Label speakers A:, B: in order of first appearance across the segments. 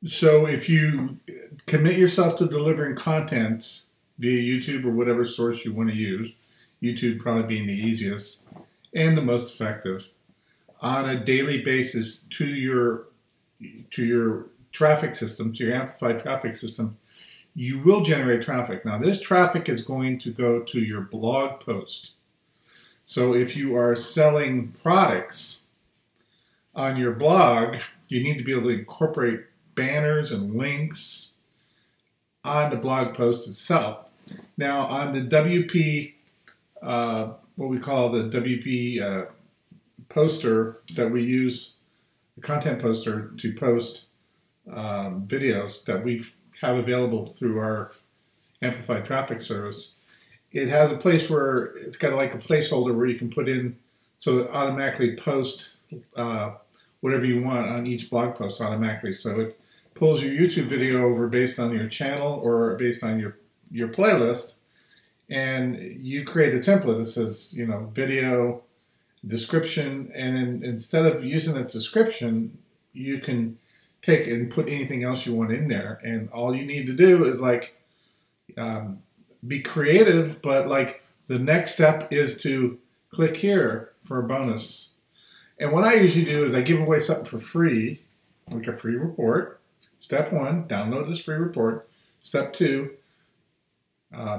A: So if you commit yourself to delivering content via YouTube or whatever source you want to use, YouTube probably being the easiest and the most effective, on a daily basis to your traffic system, to your amplified traffic system, you will generate traffic. Now this traffic is going to go to your blog post. So if you are selling products on your blog, you need to be able to incorporate banners and links on the blog post itself. Now on the WP, what we call the WP poster that we use, the content poster to post videos that we have available through our amplified traffic service, it has a place where it's got like a placeholder where you can put in, so it automatically posts whatever you want on each blog post automatically. So it pulls your YouTube video over based on your channel or based on your playlist, and you create a template that says, you know, video, description, and instead of using a description, you can take and put anything else you want in there. And all you need to do is like be creative, but like the next step is to click here for a bonus. And what I usually do is I give away something for free, like a free report. Step 1, download this free report. Step 2,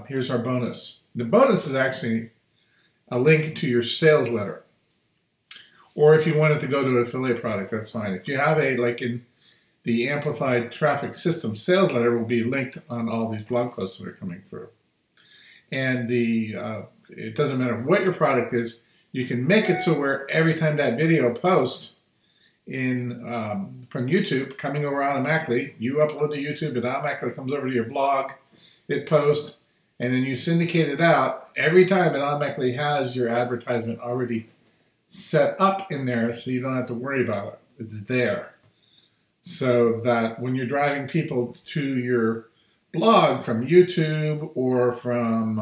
A: here's our bonus. The bonus is actually a link to your sales letter. Or if you want it to go to an affiliate product, that's fine. If you have a, like in the Amplified Traffic System, sales letter will be linked on all these blog posts that are coming through. And it doesn't matter what your product is, you can make it so where every time that video posts from YouTube, coming over automatically, you upload to YouTube, it automatically comes over to your blog, it posts, and then you syndicate it out. Every time it automatically has your advertisement already set up in there, so you don't have to worry about it. It's there. So that when you're driving people to your blog from YouTube or from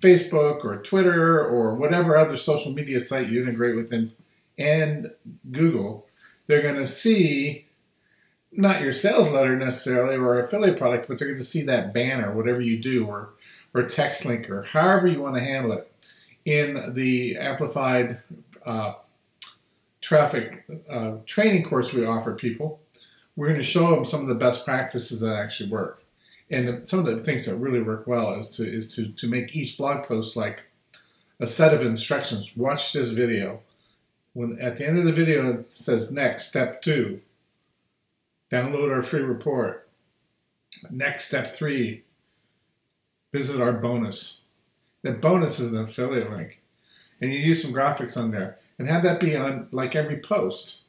A: Facebook or Twitter or whatever other social media site you integrate within and Google, they're going to see not your sales letter necessarily or affiliate product, but they're going to see that banner, whatever you do, or text link, or however you want to handle it. In the Amplified Traffic training course we offer people, we're going to show them some of the best practices that actually work. And some of the things that really work well is to make each blog post like a set of instructions. Watch this video. When at the end of the video it says next, step 2, download our free report. Next, step 3, visit our bonus. The bonus is an affiliate link. And you use some graphics on there. And have that be on like every post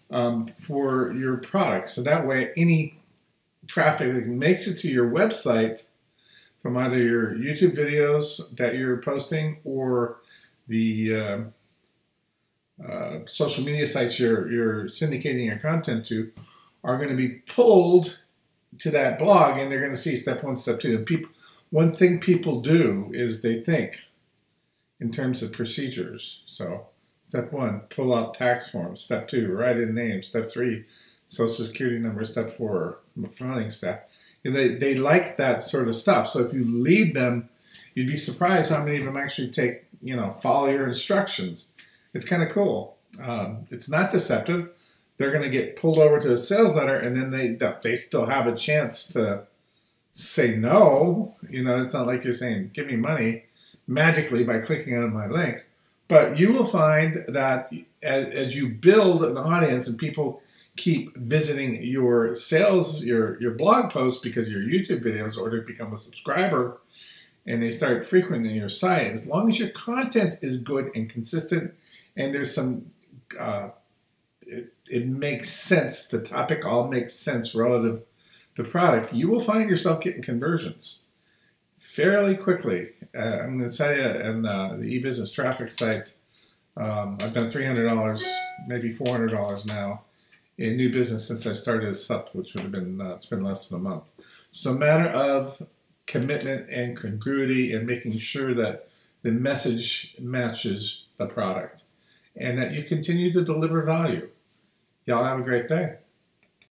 A: for your product. So that way any traffic that makes it to your website from either your YouTube videos that you're posting or the social media sites you're syndicating your content to are going to be pulled to that blog, and they're going to see step 1, step 2. And one thing people do is they think in terms of procedures. So step 1, pull out tax forms. Step 2, write in names. Step 3, social security number. Step 4, filing staff. And they like that sort of stuff. So if you lead them, you'd be surprised how many of them actually take, you know, follow your instructions. It's kind of cool. It's not deceptive. They're going to get pulled over to a sales letter, and then they still have a chance to say no. You know, it's not like you're saying, give me money magically by clicking on my link. But you will find that as you build an audience and people keep visiting your your blog posts because of your YouTube videos, or to become a subscriber, and they start frequenting your site, as long as your content is good and consistent, and there's some, it makes sense, the topic all makes sense relative to product, you will find yourself getting conversions fairly quickly. I'm going to tell you, in the e-business traffic site, I've done $300, maybe $400 now in new business since I started as SUP, which would have been, it's been less than a month. So a matter of commitment and congruity and making sure that the message matches the product and that you continue to deliver value. Y'all have a great day.